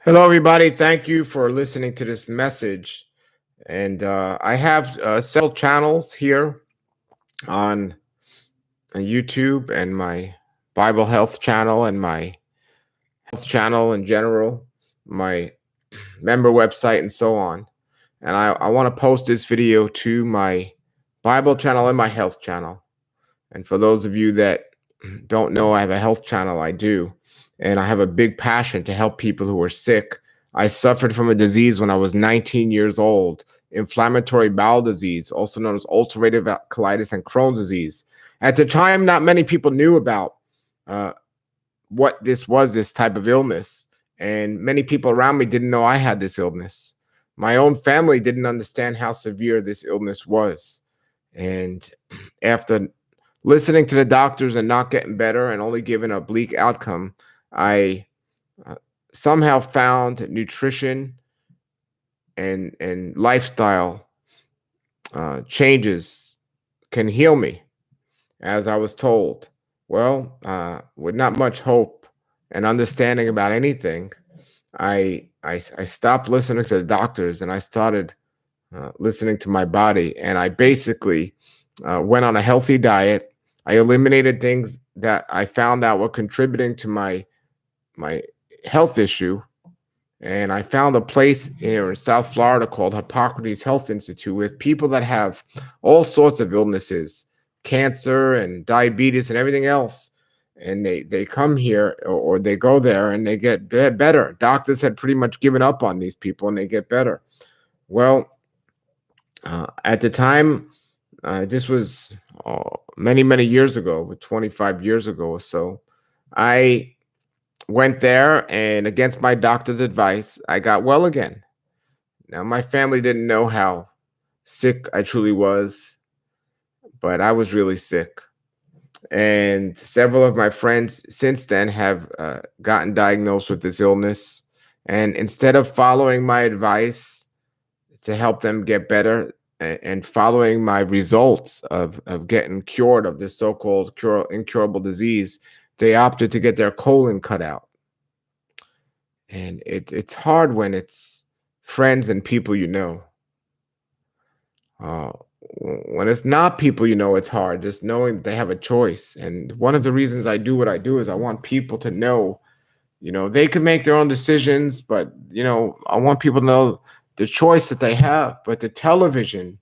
Hello, everybody. Thank you for listening to this message. And I have several channels here on YouTube and my Bible health channel and my health channel in general, my member website, and so on. And I want to post this video to my Bible channel and my health channel. And for those of you that don't know, I have a health channel. I do. And I have a big passion to help people who are sick. I suffered from a disease when I was 19 years old, inflammatory bowel disease, also known as ulcerative colitis and Crohn's disease. At the time, not many people knew about uh, what this was, this type of illness. And many people around me didn't know I had this illness. My own family didn't understand how severe this illness was. And after listening to the doctors and not getting better and only giving a bleak outcome, I somehow found nutrition and lifestyle changes can heal me, as I was told. Well, with not much hope and understanding about anything, I stopped listening to the doctors and I started listening to my body. And I basically went on a healthy diet. I eliminated things that I found out were contributing to my health issue. And I found a place here in South Florida called Hippocrates Health Institute with people that have all sorts of illnesses, cancer and diabetes and everything else. And they come here or they go there and they get better. Doctors had pretty much given up on these people and they get better. Well, at the time, this was many, many years ago, 25 years ago or so. I went there, and against my doctor's advice, I got well again. Now, my family didn't know how sick I truly was, but I was really sick. And several of my friends since then have gotten diagnosed with this illness. And instead of following my advice to help them get better and following my results of getting cured of this so-called incurable disease, they opted to get their colon cut out. And it's hard when it's friends and people you know. Uh, when it's not people you know, it's hard. Just knowing they have a choice. And one of the reasons I do what I do is I want people to know, they can make their own decisions, but I want people to know the choice that they have. But the television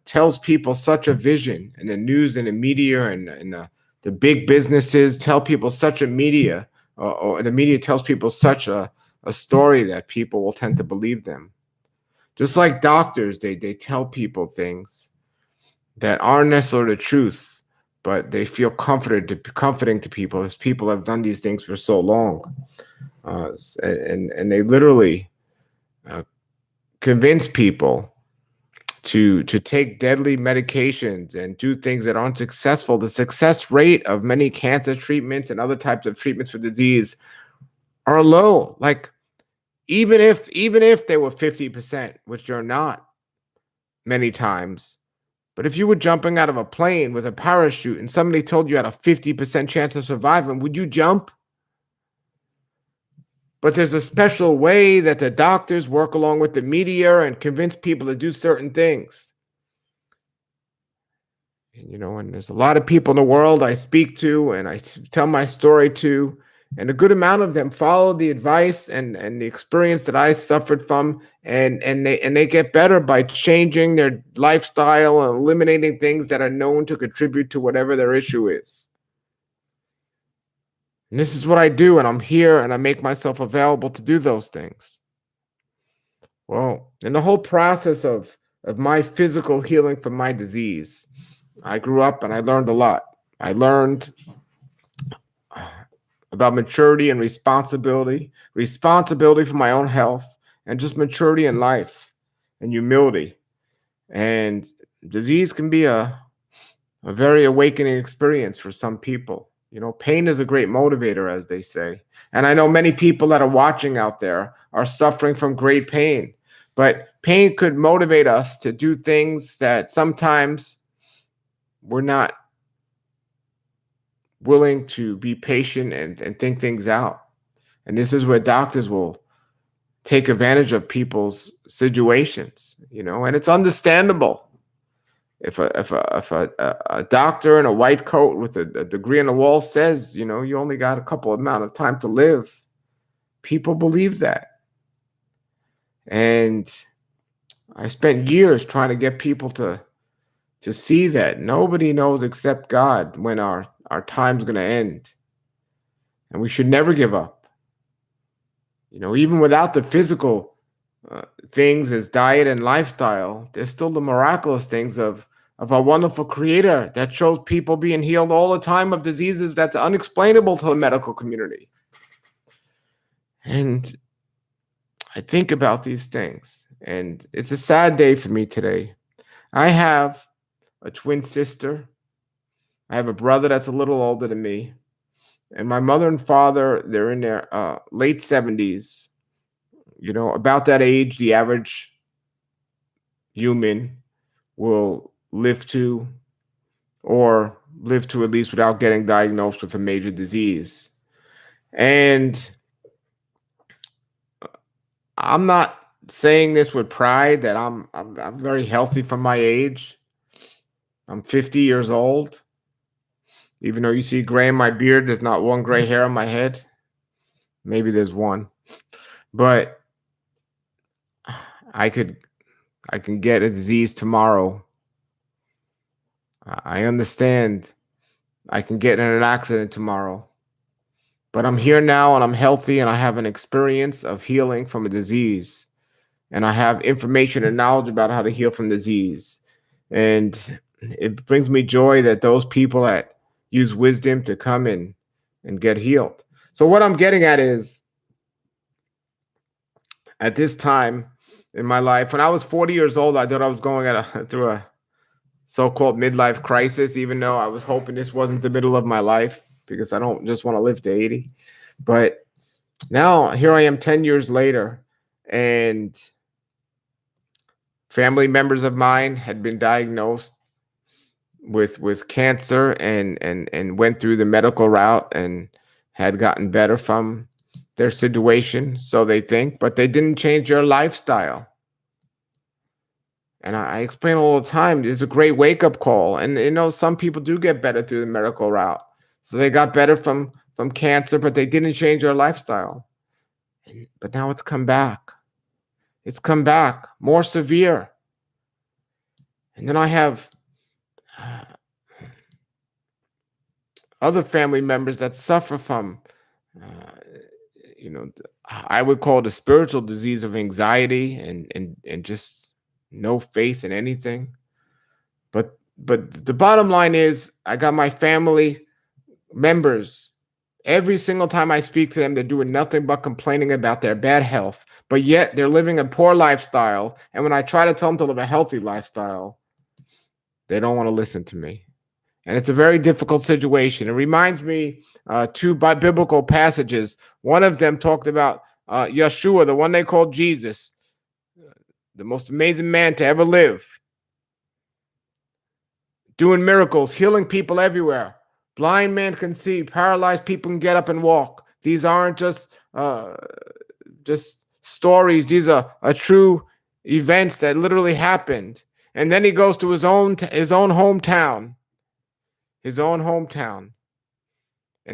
tells people such a vision, and the news and the media and the big businesses tell people such a media, or the media tells people such a story that people will tend to believe them. Just like doctors, they tell people things that aren't necessarily the truth, but they feel comforting to people as people have done these things for so long. And they literally convince people to take deadly medications and do things that aren't successful. The success rate of many cancer treatments and other types of treatments for disease are low. Like even if they were 50%, which they're not many times, but if you were jumping out of a plane with a parachute and somebody told you had a 50% chance of surviving, would you jump? But there's a special way that the doctors work along with the media and convince people to do certain things. And there's a lot of people in the world I speak to and I tell my story to, and a good amount of them follow the advice and the experience that I suffered from, and they get better by changing their lifestyle and eliminating things that are known to contribute to whatever their issue is. And this is what I do, and I'm here, and I make myself available to do those things. Well, in the whole process of my physical healing from my disease, I grew up and I learned a lot. I learned about maturity and responsibility for my own health, and just maturity in life and humility. And disease can be a very awakening experience for some people. Pain is a great motivator, as they say. And I know many people that are watching out there are suffering from great pain. But pain could motivate us to do things that sometimes we're not willing to be patient and think things out. And this is where doctors will take advantage of people's situations, and it's understandable. If a doctor in a white coat with a degree on the wall says, you only got a couple amount of time to live, people believe that. And I spent years trying to get people to see that nobody knows except God when our time's going to end. And we should never give up. Even without the physical things as diet and lifestyle, there's still the miraculous things of a wonderful creator that shows people being healed all the time of diseases that's unexplainable to the medical community. And I think about these things, and it's a sad day for me today. I have a twin sister. I have a brother that's a little older than me. And my mother and father, they're in their late 70s. About that age, the average human will live to at least without getting diagnosed with a major disease. And I'm not saying this with pride that I'm very healthy for my age. I'm 50 years old. Even though you see gray in my beard, there's not one gray hair on my head. Maybe there's one. But I can get a disease tomorrow. I understand I can get in an accident tomorrow. But I'm here now and I'm healthy and I have an experience of healing from a disease. And I have information and knowledge about how to heal from disease. And it brings me joy that those people that use wisdom to come in and get healed. So what I'm getting at is, at this time in my life, when I was 40 years old, I thought I was going through a so-called midlife crisis, even though I was hoping this wasn't the middle of my life, because I don't just want to live to 80. But now here I am 10 years later, and family members of mine had been diagnosed with cancer and went through the medical route and had gotten better from their situation, so they think, but they didn't change their lifestyle. And I explain all the time, it's a great wake-up call. And some people do get better through the medical route. So they got better from cancer, but they didn't change their lifestyle. But now it's come back. It's come back more severe. And then I have other family members that suffer from, I would call it a spiritual disease of anxiety and just no faith in anything. But the bottom line is, I got my family members. Every single time I speak to them, they're doing nothing but complaining about their bad health, but yet they're living a poor lifestyle. And when I try to tell them to live a healthy lifestyle, they don't want to listen to me. And it's a very difficult situation. It reminds me two biblical passages. One of them talked about Yeshua, the one they called Jesus, the most amazing man to ever live, doing miracles, healing people everywhere. Blind man can see, paralyzed people can get up and walk. These aren't just stories. These are true events that literally happened. And then he goes to his own hometown. And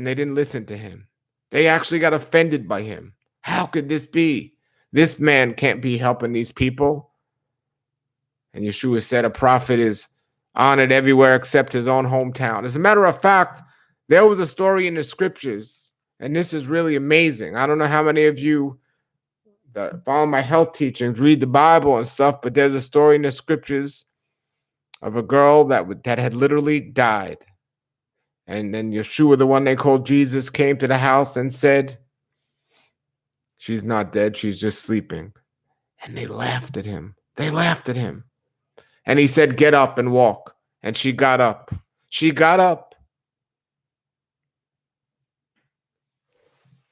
they didn't listen to him. They actually got offended by him. How could this be? This man can't be helping these people. And Yeshua said a prophet is honored everywhere except his own hometown. As a matter of fact, there was a story in the scriptures, and this is really amazing. I don't know how many of you that follow my health teachings read the Bible and stuff, but there's a story in the scriptures of a girl that had literally died. And then Yeshua, the one they called Jesus, came to the house and said, she's not dead, she's just sleeping. And they laughed at him. And he said, get up and walk. And she got up.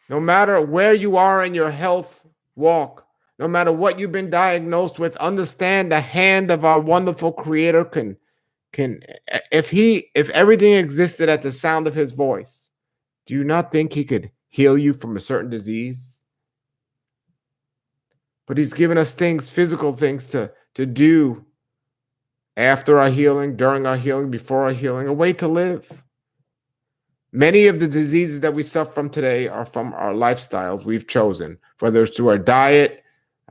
No matter where you are in your health walk, no matter what you've been diagnosed with, understand the hand of our wonderful Creator can if everything existed at the sound of his voice, do you not think he could heal you from a certain disease? but he's given us things, physical things to do after our healing, during our healing, before our healing, a way to live. Many of the diseases that we suffer from today are from our lifestyles we've chosen, whether it's through our diet,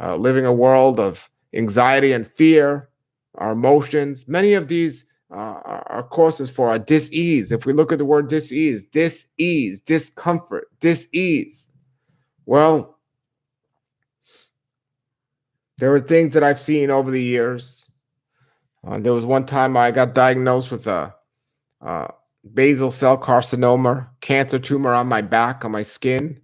living a world of anxiety and fear, our emotions. Many of these are causes for our dis-ease. If we look at the word dis-ease, discomfort, dis-ease. Well, there are things that I've seen over the years. There was one time I got diagnosed with a basal cell carcinoma, cancer tumor on my back, on my skin.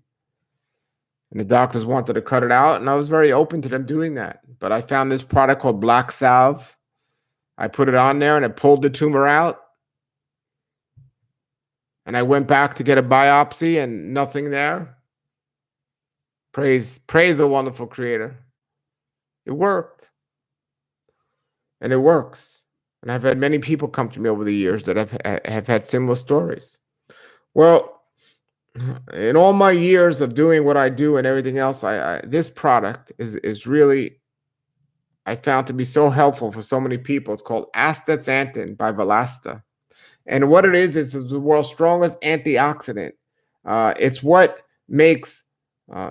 And the doctors wanted to cut it out, and I was very open to them doing that. But I found this product called Black Salve. I put it on there, and it pulled the tumor out. And I went back to get a biopsy, and nothing there. Praise the wonderful Creator. It worked. And it works. And I've had many people come to me over the years that have had similar stories. Well, in all my years of doing what I do and everything else, this product is really, I found to be so helpful for so many people. It's called Astaxanthin by Valasta. And what it is the world's strongest antioxidant. It's what makes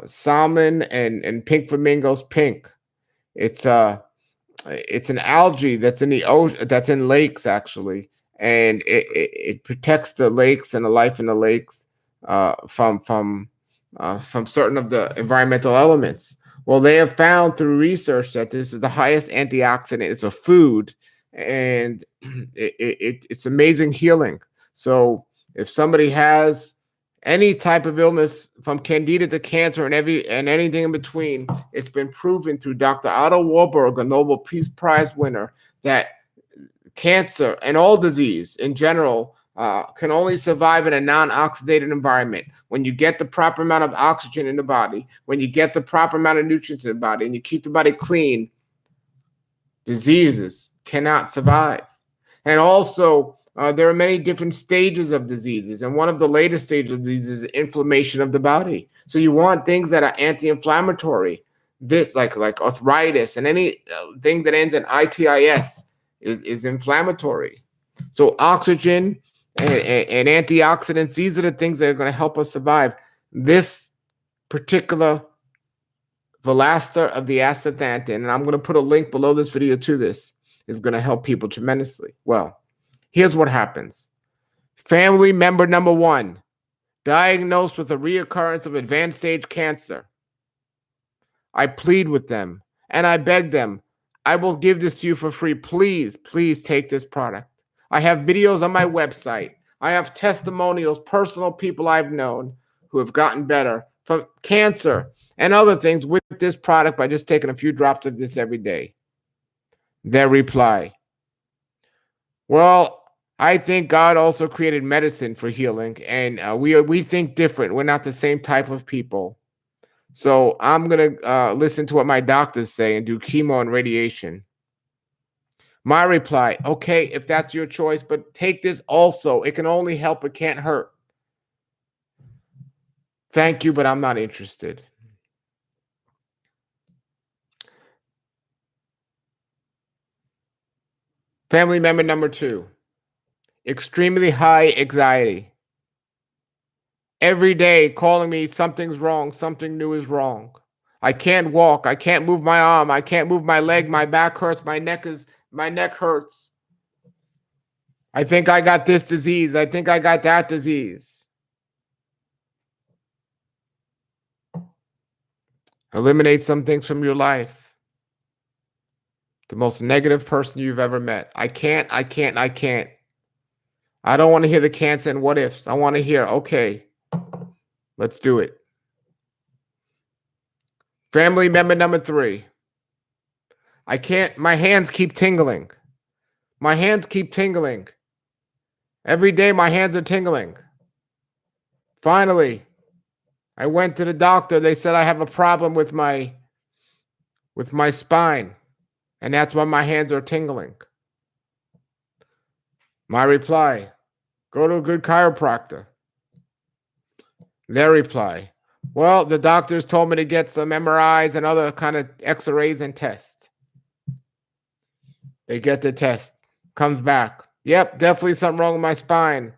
salmon and pink flamingos pink. It's an algae that's in the ocean, that's in lakes actually, and it protects the lakes and the life in the lakes from certain of the environmental elements. Well, they have found through research that this is the highest antioxidant. It's a food, and it's amazing healing. So if somebody has any type of illness from candida to cancer and anything in between, it's been proven through Dr. Otto Warburg, a Nobel Peace Prize winner, that cancer and all disease in general can only survive in a non-oxidated environment. When you get the proper amount of oxygen in the body, when you get the proper amount of nutrients in the body, and you keep the body clean, diseases cannot survive. And also, there are many different stages of diseases, and one of the latest stages of disease is inflammation of the body. So you want things that are anti-inflammatory. This, like arthritis, and any thing that ends in itis is inflammatory. So oxygen and antioxidants, these are the things that are going to help us survive. This particular Valasta of the Astaxanthin, and I'm going to put a link below this video to this, is going to help people tremendously. Well, here's what happens. Family member number 1, diagnosed with a reoccurrence of advanced stage cancer. I plead with them and I beg them, I will give this to you for free. Please, please take this product. I have videos on my website. I have testimonials, personal people I've known who have gotten better from cancer and other things with this product by just taking a few drops of this every day. Their reply, well, I think God also created medicine for healing, and we think different. We're not the same type of people. So I'm going to listen to what my doctors say and do chemo and radiation. My reply, okay, if that's your choice, but take this also. It can only help, it can't hurt. Thank you, but I'm not interested. Family member number 2, extremely high anxiety. Every day calling me, something's wrong, something new is wrong. I can't walk, I can't move my arm, I can't move my leg, my back hurts, my neck hurts. I think I got this disease, I think I got that disease. Eliminate some things from your life. The most negative person you've ever met. I can't. I don't want to hear the cancer and what ifs. I want to hear, okay, let's do it. Family member number 3. I can't, my hands keep tingling. My hands keep tingling. Every day my hands are tingling. Finally, I went to the doctor. They said I have a problem with my spine, and that's why my hands are tingling. My reply, go to a good chiropractor. Their reply, Well, the doctors told me to get some MRIs and other kind of x-rays and tests. They get the test. Comes back. Yep, definitely something wrong with my spine.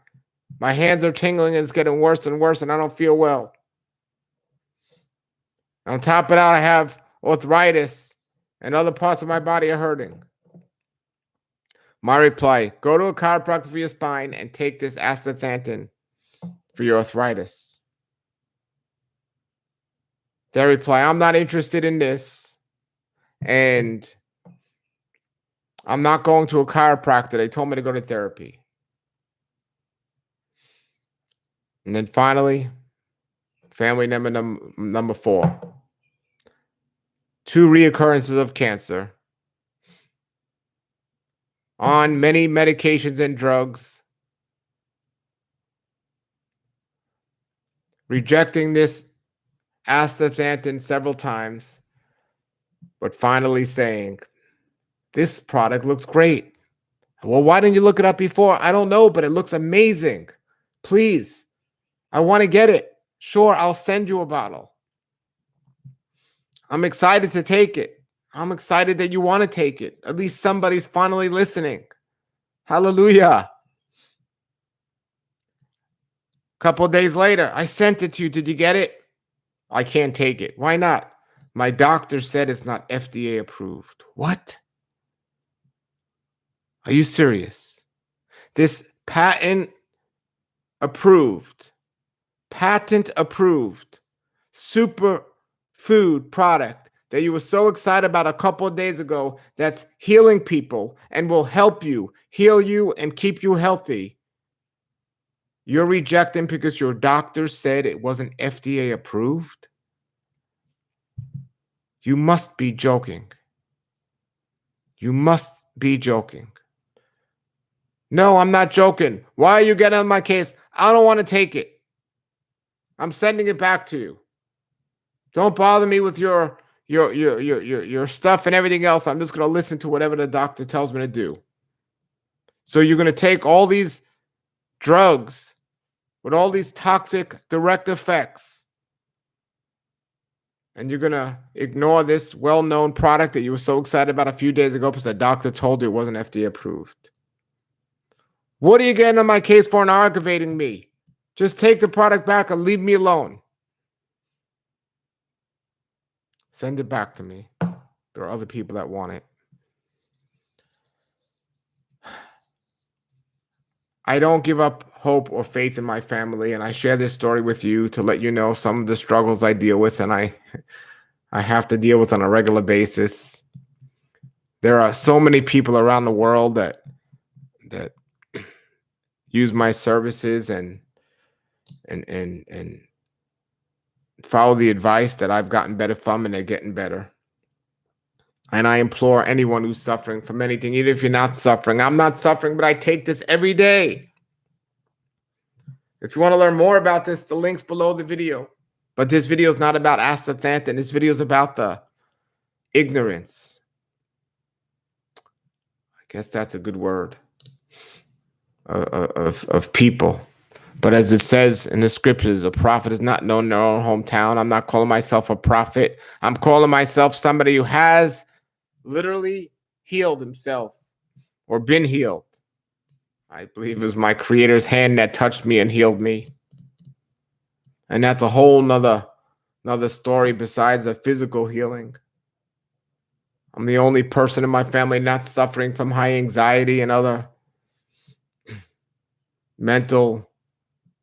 My hands are tingling and it's getting worse and worse and I don't feel well. On top of that, I have arthritis and other parts of my body are hurting. My reply, go to a chiropractor for your spine and take this astaxanthin for your arthritis. Their reply, I'm not interested in this. And I'm not going to a chiropractor. They told me to go to therapy. And then finally, family member number 4. 2 reoccurrences of cancer. On many medications and drugs. Rejecting this astaxanthin several times. But finally saying, this product looks great. Well, why didn't you look it up before? I don't know, but it looks amazing. Please, I want to get it. Sure, I'll send you a bottle. I'm excited to take it. I'm excited that you want to take it. At least somebody's finally listening. Hallelujah. A couple of days later, I sent it to you. Did you get it? I can't take it. Why not? My doctor said it's not FDA approved. What? Are you serious? This patent approved, super food product that you were so excited about a couple of days ago that's healing people and will help you, heal you, and keep you healthy. You're rejecting because your doctor said it wasn't FDA approved? You must be joking. You must be joking. No, I'm not joking. Why are you getting on my case? I don't want to take it. I'm sending it back to you. Don't bother me with your stuff and everything else. I'm just going to listen to whatever the doctor tells me to do. So you're going to take all these drugs with all these toxic direct effects, and you're going to ignore this well-known product that you were so excited about a few days ago because the doctor told you it wasn't FDA approved. What are you getting on my case for and aggravating me? Just take the product back and leave me alone. Send it back to me. There are other people that want it. I don't give up hope or faith in my family, and I share this story with you to let you know some of the struggles I deal with and I have to deal with on a regular basis. There are so many people around the world that use my services and follow the advice that I've gotten better from, and they're getting better. And I implore anyone who's suffering from anything, even if you're not suffering. I'm not suffering, but I take this every day. If you want to learn more about this, the link's below the video. But this video is not about astaxanthin. This video is about the ignorance. I guess that's a good word of people. But as it says in the scriptures, a prophet is not known in their own hometown. I'm not calling myself a prophet. I'm calling myself somebody who has literally healed himself or been healed. I believe it was my Creator's hand that touched me and healed me. And that's a whole nother story besides the physical healing. I'm the only person in my family not suffering from high anxiety and other mental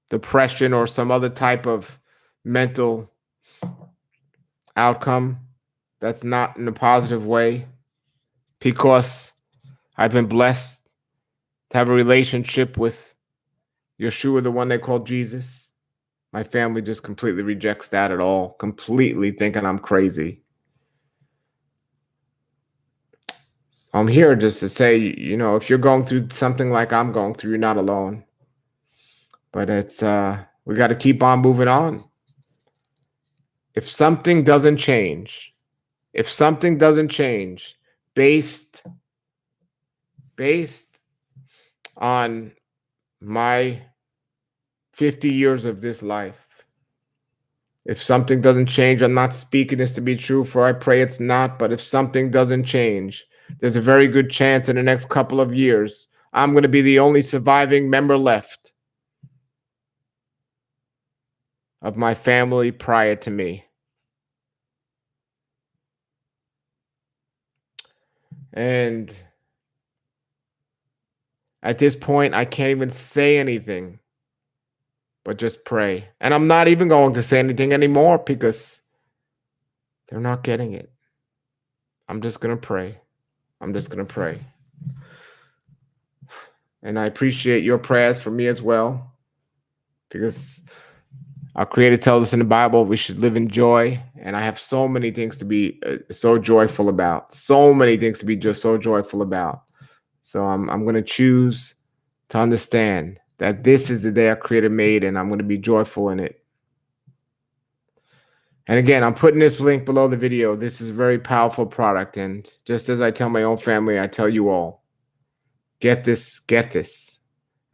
depression or some other type of mental outcome that's not in a positive way, because I've been blessed to have a relationship with Yeshua, the one they call Jesus. My family just completely rejects that at all, completely thinking I'm crazy. I'm here just to say, if you're going through something like I'm going through, you're not alone. But it's we got to keep on moving on. If something doesn't change, based on my 50 years of this life, If something doesn't change, I'm not speaking this to be true, for I pray it's not. But if something doesn't change, there's a very good chance in the next couple of years, I'm going to be the only surviving member left of my family prior to me. And at this point, I can't even say anything but just pray. And I'm not even going to say anything anymore because they're not getting it. I'm just going to pray. I'm just going to pray. And I appreciate your prayers for me as well, because our Creator tells us in the Bible we should live in joy. And I have so many things to be so joyful about. So many things to be just so joyful about. So I'm going to choose to understand that this is the day our Creator made, and I'm going to be joyful in it. And again, I'm putting this link below the video. This is a very powerful product. And just as I tell my own family, I tell you all, get this, get this.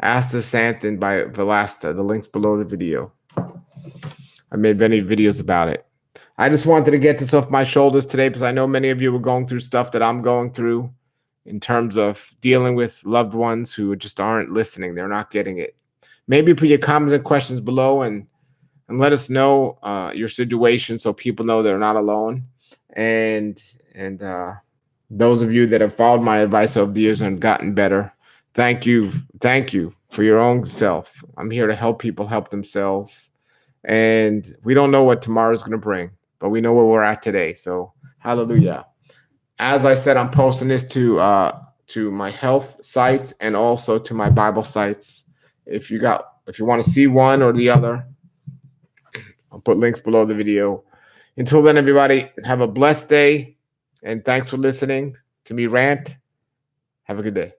Astaxanthin by Valasta. The link's below the video. I made many videos about it. I just wanted to get this off my shoulders today because I know many of you were going through stuff that I'm going through in terms of dealing with loved ones who just aren't listening. They're not getting it. Maybe put your comments and questions below and let us know your situation so people know they're not alone. And those of you that have followed my advice over the years and gotten better, thank you. Thank you for your own self. I'm here to help people help themselves. And we don't know what tomorrow's going to bring, but we know where we're at today. So hallelujah. As I said, I'm posting this to my health sites and also to my Bible sites. If you want to see one or the other, I'll put links below the video. Until then, everybody, have a blessed day. And thanks for listening to me rant. Have a good day.